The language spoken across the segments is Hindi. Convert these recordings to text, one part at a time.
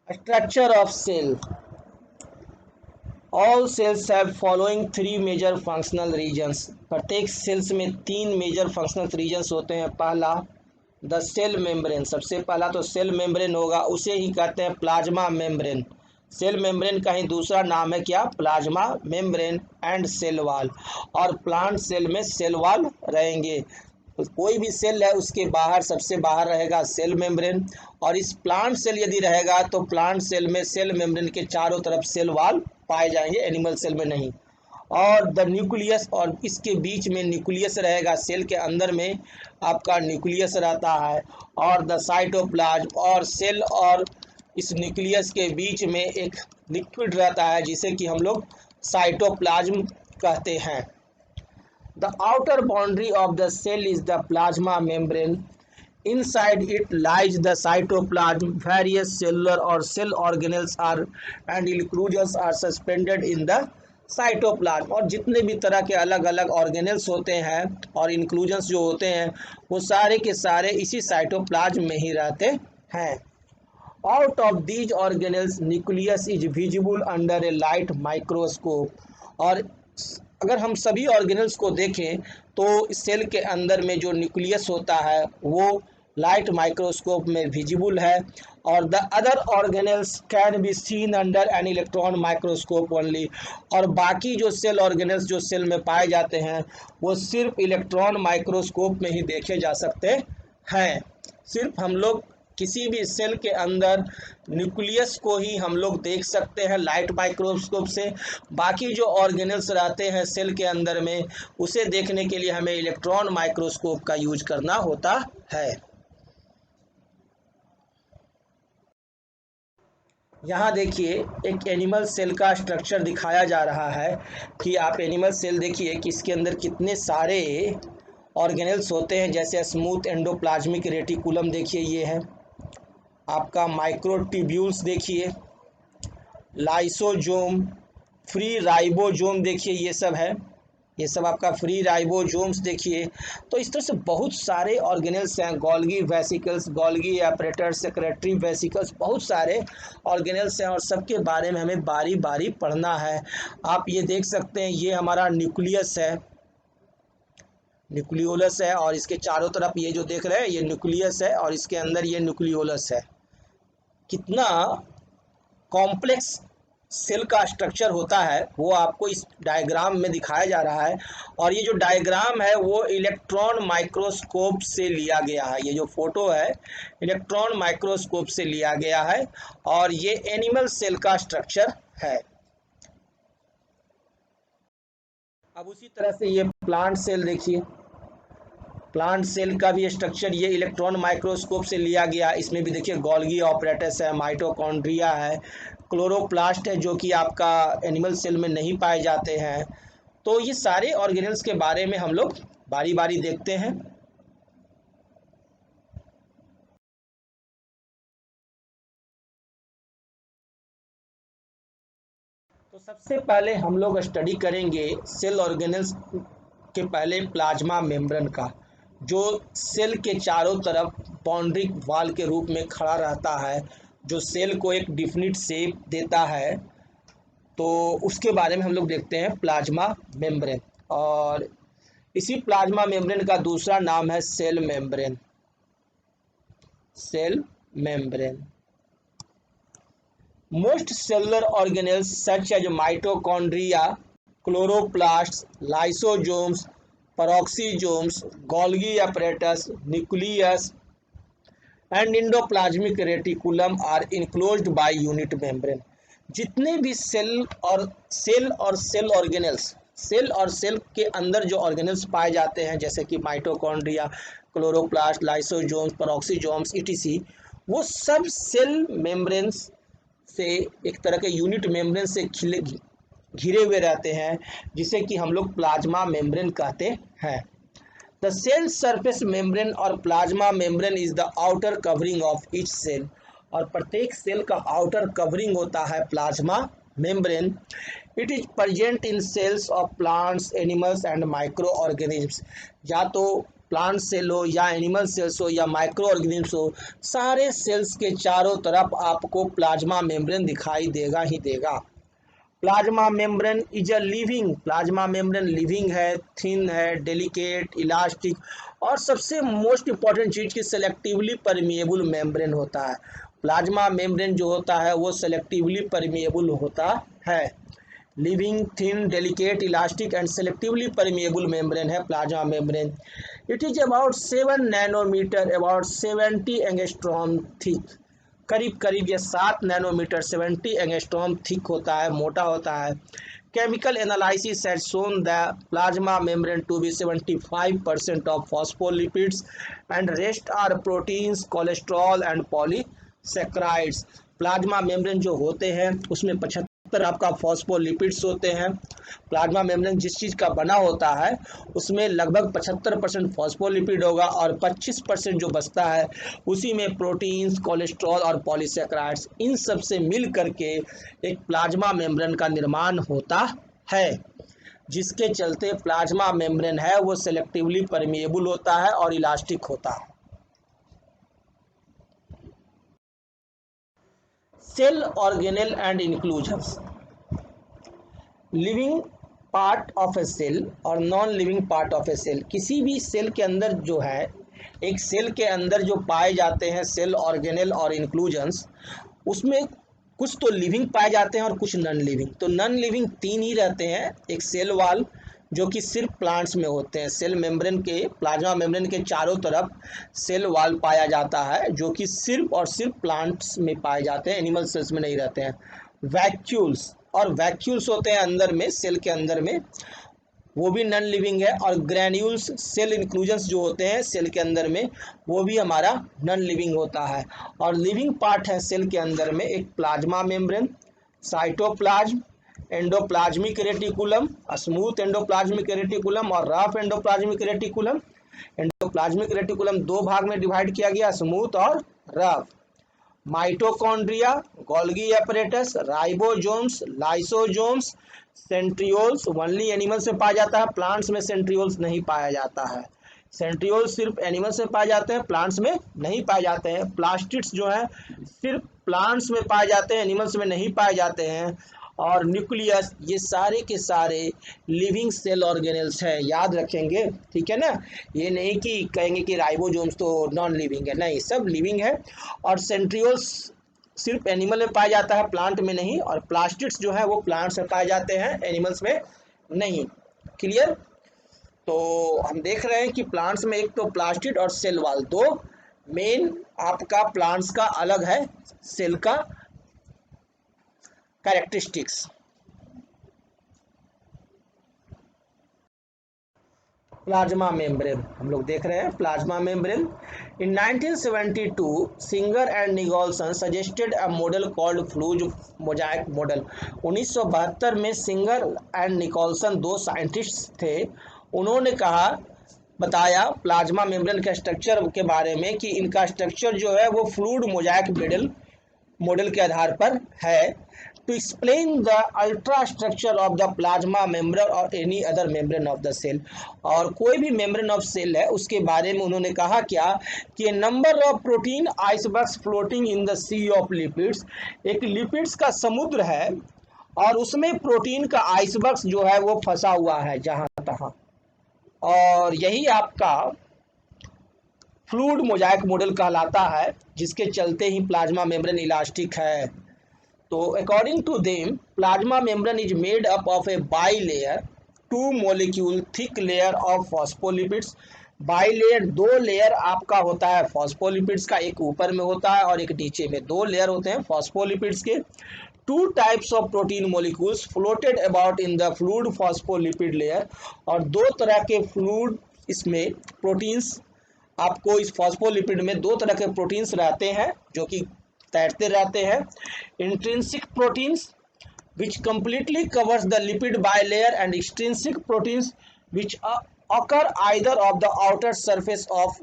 Structure of cell. All cells have following three major functional regions. प्रत्येक सेल्स में तीन मेजर फंक्शनल रीजन्स होते हैं. पहला द सेल मेम्ब्रेन, सबसे पहला तो सेल मेम्ब्रेन होगा, उसे ही कहते हैं प्लाज्मा मेम्ब्रेन. सेल मेम्ब्रेन का ही दूसरा नाम है क्या? Plasma membrane. And cell wall, और प्लांट सेल में सेल वॉल रहेंगे. तो कोई भी सेल है उसके बाहर, सबसे बाहर रहेगा सेल मेम्ब्रेन, और इस प्लांट सेल यदि रहेगा तो प्लांट सेल में सेल मेम्ब्रेन के चारों तरफ सेल वॉल पाए जाएंगे, एनिमल सेल में नहीं. और द न्यूक्लियस, और इसके बीच में न्यूक्लियस रहेगा. सेल के अंदर में आपका न्यूक्लियस रहता है. और द साइटोप्लाज्म, और सेल और इस न्यूक्लियस के बीच में एक लिक्विड रहता है जिसे कि हम लोग साइटोप्लाज्म कहते हैं. The outer boundary of the cell is the plasma membrane. Inside it lies the cytoplasm. Various cellular or cell organelles are and inclusions are suspended in the cytoplasm. और जितने भी तरह के अलग अलग ऑर्गेनल्स होते हैं और इंक्लूजन्स जो होते हैं वो सारे के सारे इसी साइटोप्लाज्म में ही रहते हैं. Out of these organelles nucleus is visible under A light microscope. और अगर हम सभी ऑर्गेनल्स को देखें तो सेल के अंदर में जो न्यूक्लियस होता है वो लाइट माइक्रोस्कोप में विजिबल है. और the other organelles can be seen under an electron microscope only. और बाकी जो सेल ऑर्गेनल्स जो सेल में पाए जाते हैं वो सिर्फ इलेक्ट्रॉन माइक्रोस्कोप में ही देखे जा सकते हैं. सिर्फ हम लोग किसी भी सेल के अंदर न्यूक्लियस को ही हम लोग देख सकते हैं लाइट माइक्रोस्कोप से. बाकी जो ऑर्गेनल्स रहते हैं सेल के अंदर में उसे देखने के लिए हमें इलेक्ट्रॉन माइक्रोस्कोप का यूज करना होता है. यहाँ देखिए एक एनिमल सेल का स्ट्रक्चर दिखाया जा रहा है कि आप एनिमल सेल देखिए कि इसके अंदर कितने सारे ऑर्गेनल्स होते हैं. जैसे स्मूथ एंडोप्लाज्मिक रेटिकुलम देखिए, ये है आपका माइक्रोट्यूब्यूल्स, देखिए लाइसोजोम, फ्री राइबोजोम, देखिए ये सब है, ये सब आपका फ्री राइबोजोम्स देखिए. तो इस तरह से बहुत सारे ऑर्गेनल्स हैं. Golgi vesicles, Golgi एपरेटर्स, secretary vesicles, बहुत सारे ऑर्गेनल्स हैं और सबके बारे में हमें बारी बारी पढ़ना है. आप ये देख सकते हैं ये हमारा न्यूक्लियस है, न्यूक्लियोलस है, और इसके चारों तरफ ये जो देख रहे हैं ये न्यूक्लियस है और इसके अंदर ये न्यूक्लियोलस है. कितना कॉम्प्लेक्स सेल का स्ट्रक्चर होता है वो आपको इस डायग्राम में दिखाया जा रहा है. और ये जो डायग्राम है वो इलेक्ट्रॉन माइक्रोस्कोप से लिया गया है. ये जो फोटो है इलेक्ट्रॉन माइक्रोस्कोप से लिया गया है और ये एनिमल सेल का स्ट्रक्चर है. अब उसी तरह से ये प्लांट सेल देखिए, प्लांट सेल का भी स्ट्रक्चर ये इलेक्ट्रॉन माइक्रोस्कोप से लिया गया. इसमें भी देखिए गोल्गी ऑपरेटस है, माइटोकॉन्ड्रिया है, क्लोरोप्लास्ट है जो कि आपका एनिमल सेल में नहीं पाए जाते हैं. तो ये सारे ऑर्गेनल्स के बारे में हम लोग बारी बारी देखते हैं. तो सबसे पहले हम लोग स्टडी करेंगे सेल ऑर्गेनल्स के पहले प्लाज्मा मेम्ब्रेन का, जो सेल के चारों तरफ बाउंड्री वाल के रूप में खड़ा रहता है, जो सेल को एक डिफिनिट शेप देता है. तो उसके बारे में हम लोग देखते हैं प्लाज्मा मेम्ब्रेन. और इसी प्लाज्मा मेम्ब्रेन का दूसरा नाम है cell membrane. Cell membrane. Most cellular organelles such as mitochondria, chloroplasts, lysosomes, peroxisomes, Golgi apparatus, nucleus, and endoplasmic reticulum are enclosed by unit membrane. जितने भी सेल और सेल ऑर्गेनल्स, सेल और सेल के अंदर जो ऑर्गेनल्स पाए जाते हैं जैसे कि माइटोकॉन्ड्रिया, क्लोरोप्लास्ट, लाइसोसोम्स, पेरोक्सीसोम्स इटीसी, वो सब सेल मेम्ब्रेन्स से एक तरह के यूनिट मेम्ब्रेन से घिरे हुए रहते हैं जिसे कि हम लोग प्लाज्मा मेम्ब्रेन कहते हैं. द सेल सरफेस मेम्ब्रेन और plasma membrane is the outer covering of each cell. और प्रत्येक सेल का आउटर कवरिंग होता है plasma membrane. It is present in cells of plants, animals and micro organisms. या तो प्लांट सेल हो या एनिमल सेल्स हो या माइक्रो ऑर्गेनिम्स हो, सारे सेल्स के चारों तरफ आपको प्लाज्मा मेम्ब्रेन दिखाई देगा ही देगा। Plasma membrane is a living, plasma membrane living है, थिन है, डेलिकेट, इलास्टिक और सबसे मोस्ट इंपॉर्टेंट चीज की सेलेक्टिवली परमिएबल मेम्ब्रेन होता है। प्लाज्मा मेम्ब्रेन जो होता है वो सेलेक्टिवली परमिएबल होता है। Living, thin, delicate, elastic and selectively permeable membrane है plasma membrane. It is about 7 nanometre, about 70 angstrom thick, करीब करीब ये 7 नैनोमीटर 70 एंगस्ट्रॉम थिक होता है, मोटा होता है। Chemical analysis has shown the plasma membrane to be 75% of phospholipids and rest are proteins, cholesterol and polysaccharides. Plasma membrane जो होते हैं उसमें 75 आपका फॉस्फोलिपिड्स होते हैं। प्लाज्मा मेम्ब्रेन जिस चीज़ का बना होता है उसमें लगभग 75% फॉस्फोलिपिड होगा और 25% जो बचता है उसी में प्रोटीन्स, कोलेस्ट्रॉल और पॉलीसेक्राइड्स, इन सब से मिल करके एक प्लाज्मा मेम्ब्रेन का निर्माण होता है, जिसके चलते प्लाज्मा मेम्ब्रेन है वो सेलेक्टिवली परमिएबल होता है और इलास्टिक होता है। Cell organelle and inclusions. Living part of a cell और non living part of a cell, किसी भी सेल के अंदर जो है, एक सेल के अंदर जो पाए जाते हैं सेल ऑर्गेनेल और इंक्लूजन्स, उसमें कुछ तो लिविंग पाए जाते हैं और कुछ नॉन लिविंग। तो नॉन लिविंग 3 ही रहते हैं। एक सेल वाल जो कि सिर्फ प्लांट्स में होते हैं, सेल मेम्ब्रेन के, प्लाज्मा मेम्ब्रेन के चारों तरफ सेल वाल पाया जाता है जो कि सिर्फ और सिर्फ प्लांट्स में पाए जाते हैं, एनिमल सेल्स में नहीं रहते हैं। वैक्यूल्स, और वैक्यूल्स होते हैं अंदर में, सेल के अंदर में, वो भी नॉन लिविंग है। और ग्रैन्यूल्स, सेल इंक्लूजन्स जो होते हैं सेल के अंदर में, वो भी हमारा नॉन लिविंग होता है। और लिविंग पार्ट है सेल के अंदर में एक plasma membrane, cytoplasm, endoplasmic reticulum, smooth endoplasmic reticulum और rough endoplasmic reticulum. Endoplasmic reticulum 2 भाग में डिवाइड किया गया, स्मूथ और rough. Mitochondria, Golgi apparatus, ribosomes, lysosomes, centrioles only animals में पाया जाता है, प्लांट्स में सेंट्रियोल्स नहीं पाया जाता है। सेंट्रियोल्स सिर्फ एनिमल्स में पाए जाते हैं, प्लांट्स में नहीं पाए जाते हैं। प्लास्टिड्स जो है सिर्फ प्लांट्स में पाए जाते हैं, एनिमल्स में नहीं पाए जाते हैं। और न्यूक्लियस, ये सारे के सारे लिविंग सेल ऑर्गेनेल्स हैं, याद रखेंगे, ठीक है ना। ये नहीं कि कहेंगे कि राइबोसोम्स तो नॉन लिविंग है, नहीं, सब लिविंग है। और सेंट्रियोल्स सिर्फ एनिमल में पाया जाता है, प्लांट में नहीं। और प्लास्टिड्स जो है वो प्लांट्स में पाए जाते हैं, एनिमल्स में नहीं। क्लियर। तो हम देख रहे हैं कि प्लांट्स में एक तो प्लास्टिड और सेल वाल, दो मेन आपका प्लांट्स का अलग है सेल का कैरेक्टरिस्टिक्स। प्लाज्मा मेम्ब्रेन हम लोग देख रहे हैं। Plasma membrane in 1972 Singer and Nicolson suggested a model called fluid mosaic model. 1972 में सिंगर एंड निकोलसन 2 साइंटिस्ट थे, उन्होंने बताया प्लाज्मा मेम्ब्रेन के स्ट्रक्चर के बारे में कि इनका स्ट्रक्चर जो है वो फ्लूइड मोजाइक मॉडल के आधार पर है। To explain the ultra structure of the plasma membrane और any other membrane of the cell, और कोई भी मेम्ब्रेन ऑफ सेल है उसके बारे में उन्होंने कहा क्या कि number of protein icebergs floating in the sea of lipids, एक लिपिड्स का समुद्र है और उसमें प्रोटीन का आइसबर्ग्स जो है वो फंसा हुआ है जहां तहां, और यही आपका फ्लूइड मोजाइक मॉडल कहलाता है, जिसके चलते ही प्लाज्मा मेम्ब्रेन इलास्टिक है। तो according to them plasma membrane is made up of a bilayer 2 molecule thick layer of phospholipids. Bilayer 2 layer आपका होता है फॉस्फोलिपिड्स का, एक ऊपर में होता है और एक नीचे में, 2 लेयर होते हैं फॉस्फोलिपिड्स के। 2 types of protein molecules floated about in the fluid phospholipid layer, और 2 तरह के फ्लूइड इसमें प्रोटीन्स आपको इस फॉस्फोलिपिड में 2 तरह के प्रोटीन्स रहते हैं जो कि तैरते रहते हैं। Intrinsic proteins which completely covers the lipid bilayer and extrinsic proteins which occur either of the outer surface of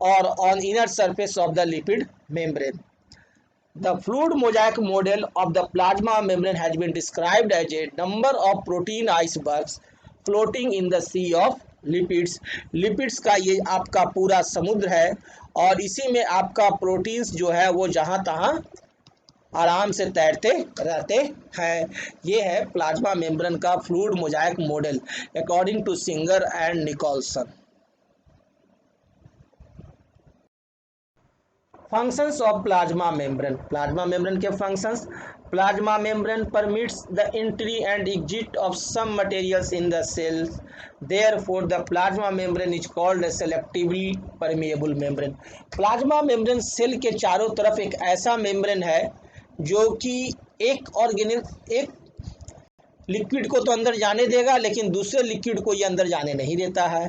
or on inner surface of the lipid membrane. The fluid mosaic model of the plasma membrane has been described as a number of protein icebergs floating in the sea of lipids, lipids का ये आपका पूरा समुद्र है और इसी में आपका प्रोटीन्स जो है वो जहाँ तहाँ आराम से तैरते रहते हैं। ये है प्लाज्मा मेम्ब्रेन का fluid mosaic model according to Singer and Nicolson. Functions of plasma membrane, plasma membrane के functions. Plasma membrane permits the entry and exit of some materials in the cells, therefore the plasma membrane is called a selectively permeable membrane। Plasma membrane cell के चारों तरफ एक ऐसा मेम्ब्रेन है जो कि एक लिक्विड को तो अंदर जाने देगा लेकिन दूसरे लिक्विड को ये अंदर जाने नहीं देता है।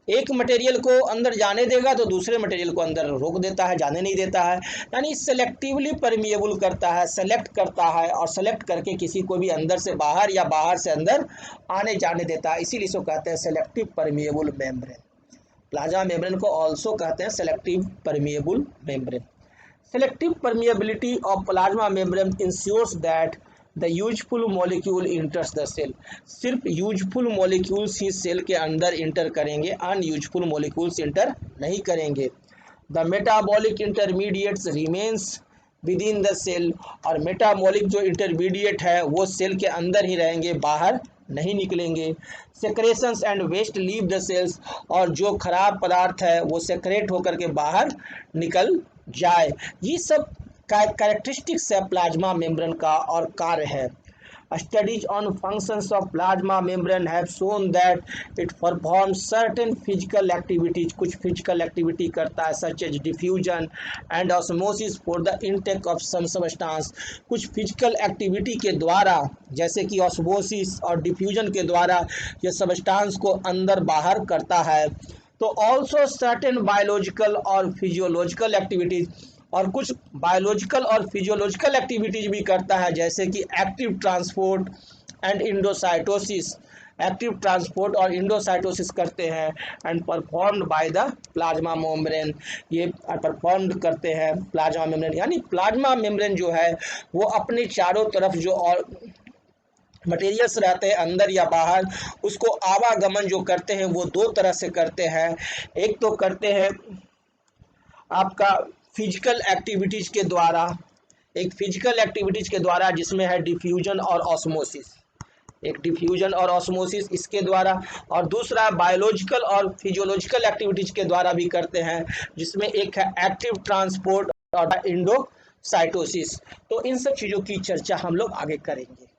एक मटेरियल को अंदर जाने देगा तो दूसरे मटेरियल को अंदर रोक देता है, जाने नहीं देता है। यानी सेलेक्टिवली परमिएबल करता है, सेलेक्ट करता है और सेलेक्ट करके किसी को भी अंदर से बाहर या बाहर से अंदर आने जाने देता है, इसीलिए इसको कहते हैं selective permeable membrane. Plasma membrane को ऑल्सो कहते हैं selective permeable membrane. Selective permeability of plasma membrane ensures that the useful molecule enters the cell. सिर्फ यूजफुल मॉलिक्यूल्स ही सेल के अंदर इंटर करेंगे, अनयूजफुल मॉलिक्यूल्स इंटर नहीं करेंगे। The metabolic intermediates remains within the cell, और मेटाबॉलिक जो इंटरमीडिएट है वो सेल के अंदर ही रहेंगे, बाहर नहीं निकलेंगे। Secretions and waste leave the cells, और जो खराब पदार्थ है वो सेक्रेट होकर के बाहर निकल जाए। ये सब कैरेक्टरिस्टिक्स है प्लाज्मा मेम्ब्रेन का और कार्य है। Studies on functions of plasma membrane have shown that it performs certain physical activities, कुछ फिजिकल एक्टिविटी करता है such as diffusion and osmosis for the intake of some substance. कुछ फिजिकल एक्टिविटी के द्वारा जैसे कि ऑस्मोसिस और डिफ्यूजन के द्वारा ये सब्सटेंस को अंदर बाहर करता है। तो ऑल्सो सर्टेन बायोलॉजिकल और फिजियोलॉजिकल एक्टिविटीज, और कुछ बायोलॉजिकल और फिजियोलॉजिकल एक्टिविटीज भी करता है जैसे कि active transport and endocytosis, active transport और इंडोसाइटोसिस करते हैं and performed by the plasma membrane, ये परफॉर्म्ड करते हैं प्लाज्मा मेम्ब्रेन। यानी प्लाज्मा मेम्ब्रेन जो है वो अपने चारों तरफ जो और मटेरियल्स रहते हैं अंदर या बाहर, उसको आवागमन जो करते हैं वो दो तरह से करते हैं। एक तो करते हैं आपका फिजिकल एक्टिविटीज के द्वारा, एक फिजिकल एक्टिविटीज के द्वारा जिसमें है डिफ्यूजन और ऑस्मोसिस, एक डिफ्यूजन और ऑस्मोसिस इसके द्वारा, और दूसरा बायोलॉजिकल और फिजियोलॉजिकल एक्टिविटीज के द्वारा भी करते हैं जिसमें एक है एक्टिव ट्रांसपोर्ट और इंडोसाइटोसिस। तो इन सब चीज़ों की चर्चा हम लोग आगे करेंगे।